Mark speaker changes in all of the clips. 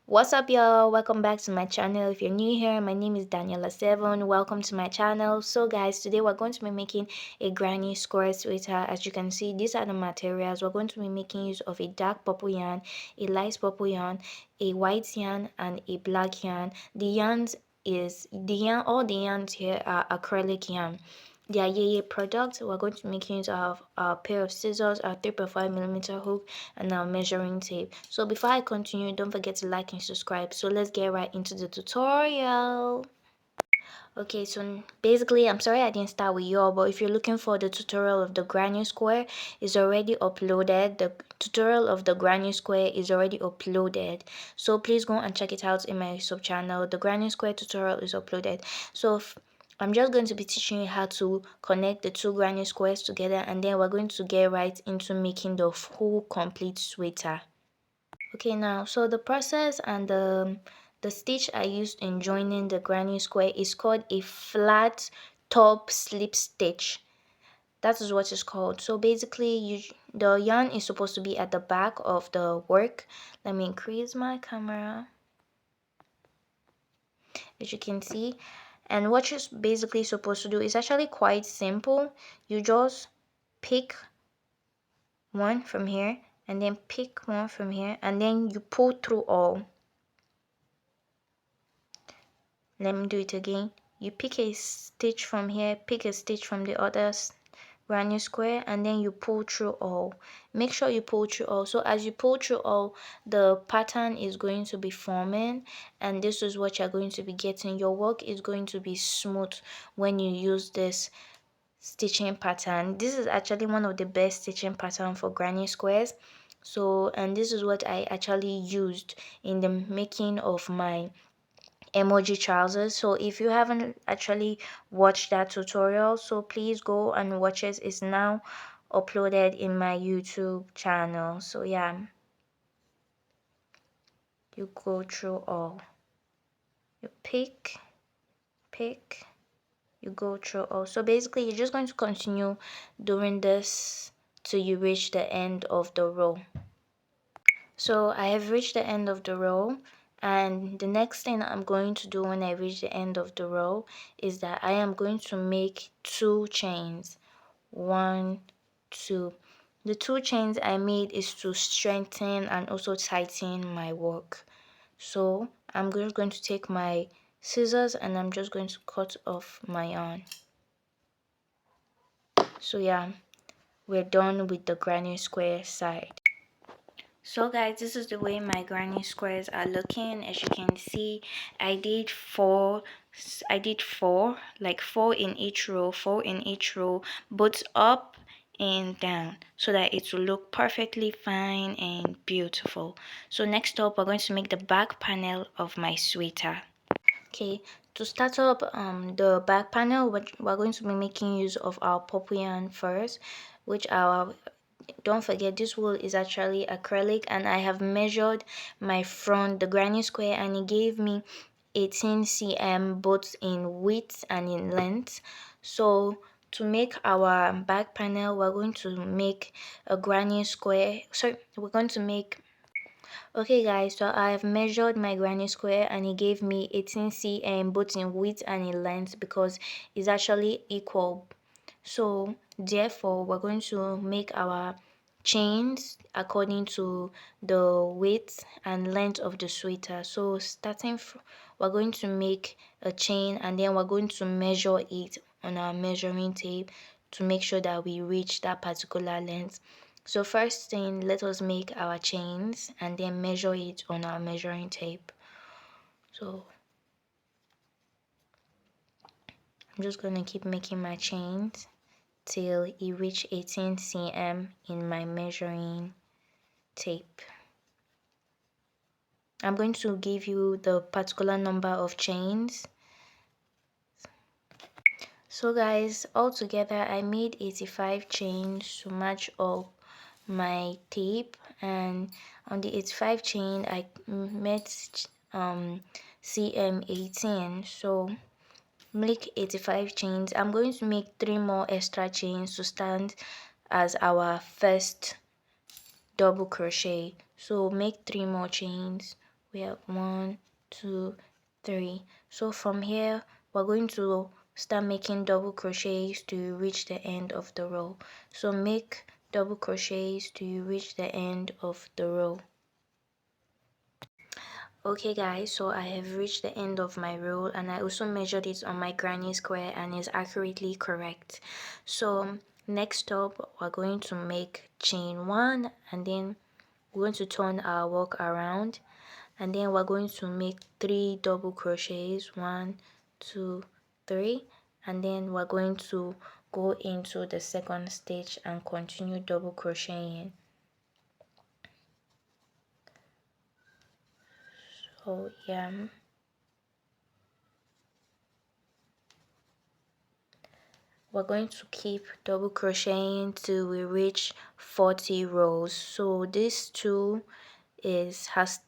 Speaker 1: What's up, y'all? Welcome back to my channel. If you're new here, my name is Daniela7. Welcome to my channel. So guys, today we're going to be making a granny square sweater. As you can see, these are the materials. We're going to be making use of a dark purple yarn, a light purple yarn, a white yarn, and a black yarn. All the yarns here are acrylic yarn. They are Yeye products. We're going to make use of a pair of scissors, our 3.5mm hook, and our measuring tape. So before I continue, don't forget to like and subscribe. So let's get right into the tutorial. Okay, so basically, I'm sorry I didn't start with y'all, but if you're looking for the tutorial of the granny square, is already uploaded. The tutorial of the granny square is already uploaded, so please go and check it out in my sub channel. The granny square tutorial is uploaded. So I'm just going to be teaching you how to connect the two granny squares together, and then we're going to get right into making the full complete sweater. Okay, now so the process and the stitch I used in joining the granny square is called a flat top slip stitch. That is what it's called. So basically, the yarn is supposed to be at the back of the work. Let me increase my camera, as you can see. And what you're basically supposed to do is actually quite simple. You just pick one from here, and then pick one from here, and then you pull through all. Let me do it again. You pick a stitch from here, pick a stitch from the other granny square, and then you pull through all. Make sure you pull through all. So as you pull through all, the pattern is going to be forming, and this is what you're going to be getting. Your work is going to be smooth when you use this stitching pattern. This is actually one of the best stitching pattern for granny squares. So, and this is what I actually used in the making of my emoji trousers. So if you haven't actually watched that tutorial, so please go and watch it. It's now uploaded in my YouTube channel. So yeah, you go through all. You pick, you go through all. So basically, you're just going to continue doing this till you reach the end of the row. So I have reached the end of the row, and the next thing I'm going to do when I reach the end of the row is that I am going to make 2 chains. 1, 2. The 2 chains I made is to strengthen and also tighten my work. So I'm just going to take my scissors and I'm just going to cut off my yarn. So yeah, we're done with the granny square side. So guys, this is the way my granny squares are looking. As you can see, I did four, like 4 in each row, 4 in each row, both up and down, so that it will look perfectly fine and beautiful. So next up, we're going to make the back panel of my sweater. Okay, to start up the back panel, we're going to be making use of our purple yarn first, which don't forget this wool is actually acrylic, and I have measured my front, the granny square, and it gave me 18 cm both in width and in length. So to make our back panel, we're going to make a granny square. Sorry, we're going to make Okay guys, so I have measured my granny square and it gave me 18 cm both in width and in length because it's actually equal. So therefore we're going to make our chains according to the width and length of the sweater. So we're going to make a chain and then we're going to measure it on our measuring tape to make sure that we reach that particular length. So first thing, let us make our chains and then measure it on our measuring tape. So I'm just going to keep making my chains till it reach 18 cm in my measuring tape. I'm going to give you the particular number of chains. So guys, altogether I made 85 chains to match up my tape, and on the 85 chain I made cm 18. So make 85 chains. I'm going to make 3 more extra chains to stand as our first double crochet. So make 3 more chains, we have 1, 2, 3. So from here we're going to start making double crochets to reach the end of the row. So make double crochets to reach the end of the row. Okay guys, so I have reached the end of my row, and I also measured it on my granny square and it's accurately correct. So next up we're going to make chain 1, and then we're going to turn our work around, and then we're going to make 3 double crochets, 1, 2, 3, and then we're going to go into the second stitch and continue double crocheting. So yeah, we're going to keep double crocheting till we reach 40 rows. So this two has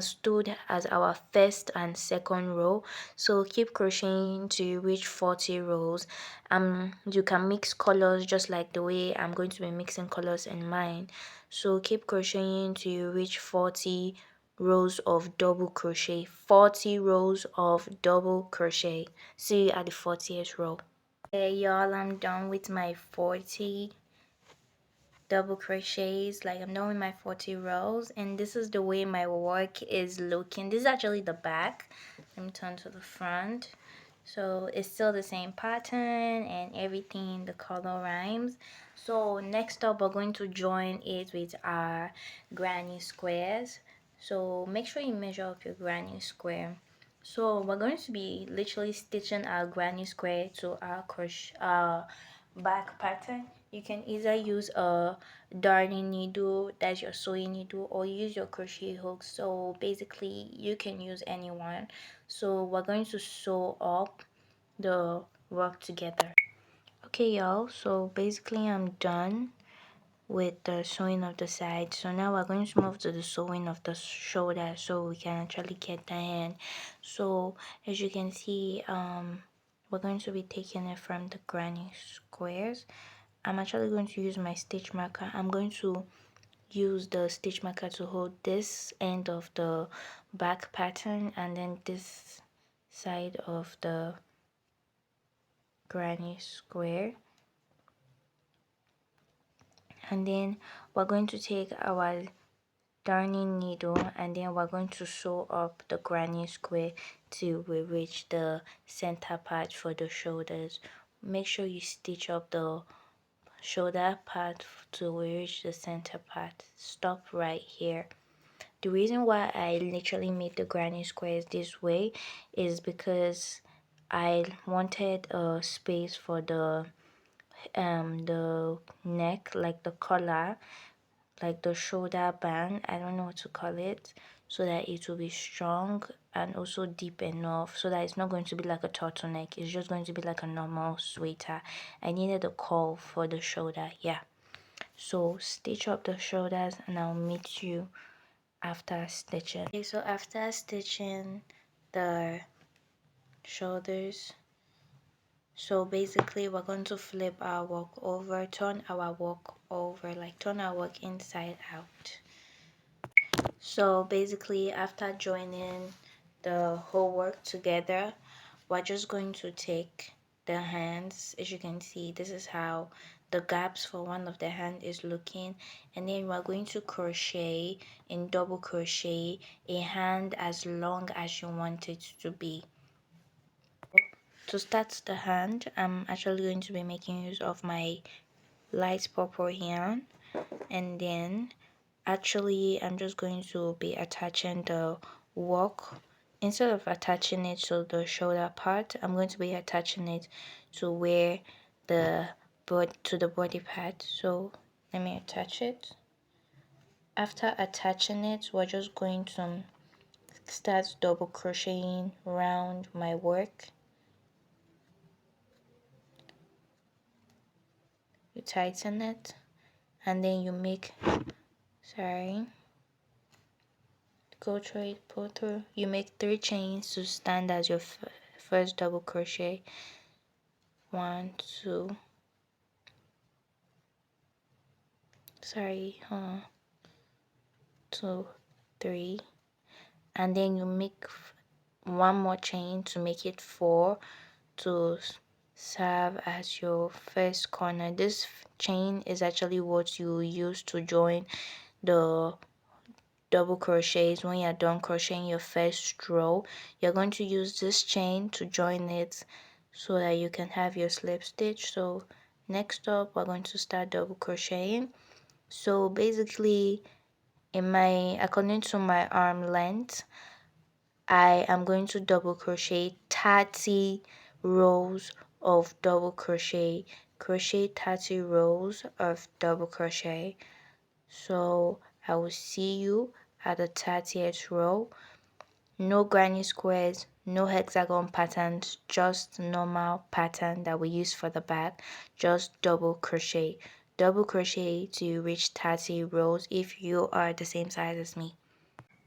Speaker 1: stood as our first and second row, so keep crocheting to reach 40 rows. You can mix colors just like the way I'm going to be mixing colors in mine. So keep crocheting to reach 40 rows of double crochet. 40 rows of double crochet. See you at the 40th row. Hey y'all, I'm done with my 40 double crochets. Like, I'm done with my 40 rows, and this is the way my work is looking. This is actually the back. Let me turn to the front. So it's still the same pattern and everything, the color rhymes. So next up we're going to join it with our granny squares. So make sure you measure up your granny square. So we're going to be literally stitching our granny square to our crochet back pattern. You can either use a darning needle, that's your sewing needle, or use your crochet hook. So basically you can use any one. So we're going to sew up the work together. Okay y'all, so basically I'm done with the sewing of the side. So now we're going to move to the sewing of the shoulder so we can actually get the hand. So as you can see, we're going to be taking it from the granny squares. I'm actually going to use my stitch marker. I'm going to use the stitch marker to hold this end of the back pattern and then this side of the granny square, and then we're going to take our darning needle and then we're going to sew up the granny square till we reach the center part for the shoulders. Make sure you stitch up the shoulder part till we reach the center part. Stop right here. The reason why I literally made the granny squares this way is because I wanted a space for the neck, like the collar, like the shoulder band, I don't know what to call it, so that it will be strong and also deep enough so that it's not going to be like a turtleneck, it's just going to be like a normal sweater. I needed a curl for the shoulder. Yeah, so stitch up the shoulders and I'll meet you after stitching. Okay, so after stitching the shoulders, so basically we're going to flip our work over, turn our work over, like turn our work inside out. So basically after joining the whole work together, we're just going to take the hands. As you can see, this is how the gaps for one of the hand is looking, and then we're going to crochet in double crochet a hand as long as you want it to be. To start the hand, I'm actually going to be making use of my light purple yarn, and then actually I'm just going to be attaching the work. Instead of attaching it to the shoulder part, I'm going to be attaching it to where the body part. So let me attach it. After attaching it, we're just going to start double crocheting around my work. You tighten it and then you make, go through it, pull through. You make 3 chains to stand as your first double crochet. 1, 2, 2, 3, and then you make one more chain to make it 4 to serve as your first corner. This chain is actually what you use to join the double crochets. When you're done crocheting your first row, you're going to use this chain to join it so that you can have your slip stitch. So next up, we're going to start double crocheting. So basically, according to my arm length, I am going to double crochet 30 rows of double crochet. Crochet 30 rows of double crochet. So I will see you at the 30th row. No granny squares, no hexagon patterns, just normal pattern that we use for the back. Just double crochet. Double crochet to reach 30 rows if you are the same size as me.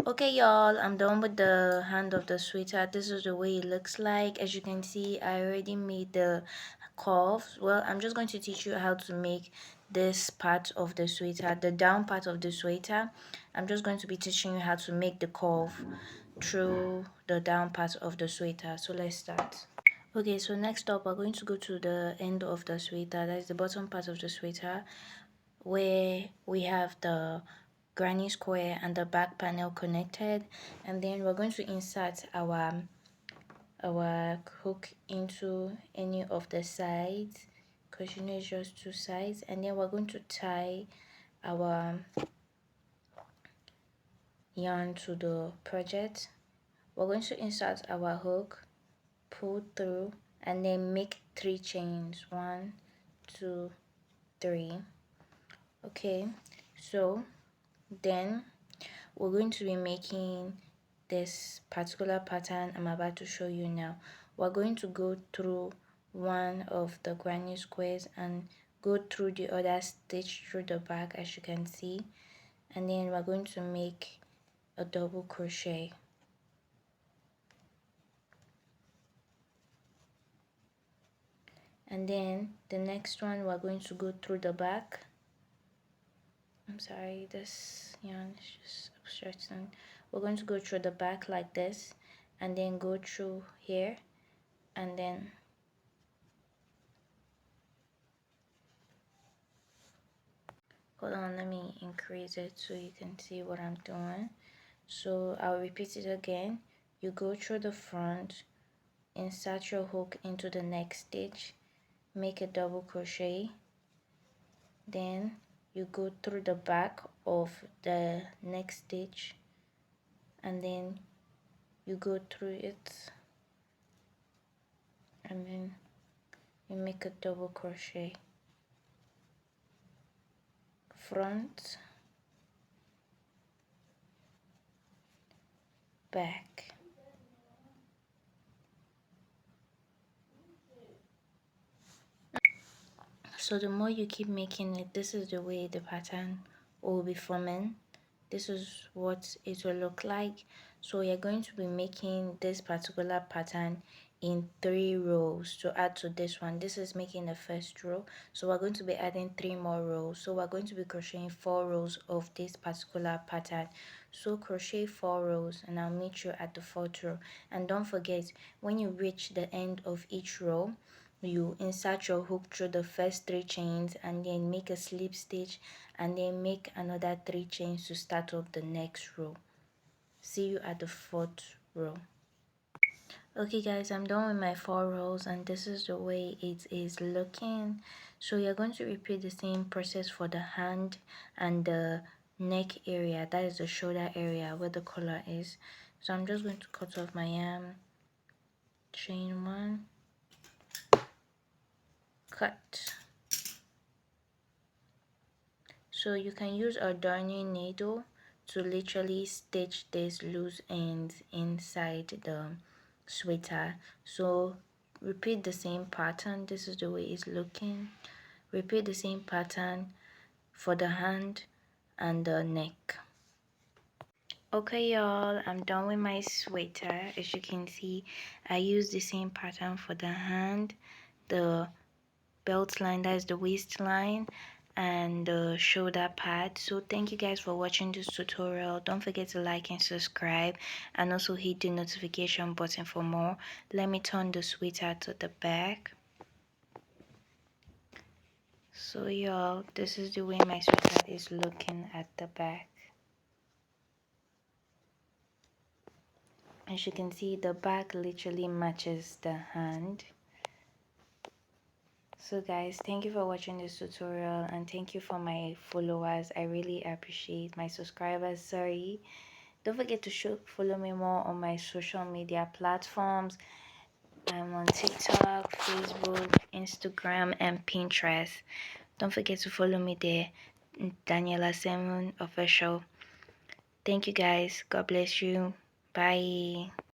Speaker 1: Okay y'all, I'm done with the hand of the sweater. This is the way it looks like. As you can see, I already made the cuffs. Well, I'm just going to teach you how to make this part of the sweater, the down part of the sweater. I'm just going to be teaching you how to make the cuff through the down part of the sweater. So let's start. Okay, so next up we're going to go to the end of the sweater. That is the bottom part of the sweater, where we have the granny square and the back panel connected, and then we're going to insert our hook into any of the sides, because you know it's just 2 sides, and then we're going to tie our yarn to the project. We're going to insert our hook, pull through, and then make 3 chains. 1, 2, 3. Okay, so then we're going to be making this particular pattern I'm about to show you now. We're going to go through one of the granny squares and go through the other stitch through the back, as you can see, and then we're going to make a double crochet. And then the next one, we're going to go through the back. I'm sorry, this yarn is just obstructing. We're going to go through the back like this, and then go through here, and then hold on, let me increase it so you can see what I'm doing. So I'll repeat it again. You go through the front, insert your hook into the next stitch, make a double crochet, then you go through the back of the next stitch, and then you go through it, and then you make a double crochet, front, back. So the more you keep making it, this is the way the pattern will be forming. This is what it will look like. So you're going to be making this particular pattern in 3 rows to add to this one. This is making the first row, so we're going to be adding 3 more rows. So we're going to be crocheting 4 rows of this particular pattern. So crochet 4 rows, and I'll meet you at the 4th row. And don't forget, when you reach the end of each row, you insert your hook through the first 3 chains, and then make a slip stitch, and then make another 3 chains to start off the next row. See you at the 4th row. Okay guys, I'm done with my 4 rows, and this is the way it is looking. So you're going to repeat the same process for the hand and the neck area, that is the shoulder area where the collar is. So I'm just going to cut off my yarn, chain 1, cut. So you can use a darning needle to literally stitch these loose ends inside the sweater. So repeat the same pattern. This is the way it's looking. Repeat the same pattern for the hand and the neck. Okay y'all, I'm done with my sweater. As you can see, I use the same pattern for the hand, the belt line, that is the waistline, and the shoulder pad. So thank you guys for watching this tutorial. Don't forget to like and subscribe, and also hit the notification button for more. Let me turn the sweater to the back. So y'all, this is the way my sweater is looking at the back. As you can see, the back literally matches the hand. So guys, thank you for watching this tutorial, and thank you for my followers. I really appreciate my subscribers. Sorry. Don't forget to follow me more on my social media platforms. I'm on TikTok, Facebook, Instagram, and Pinterest. Don't forget to follow me there, Daniela 7 Official. Thank you guys. God bless you. Bye.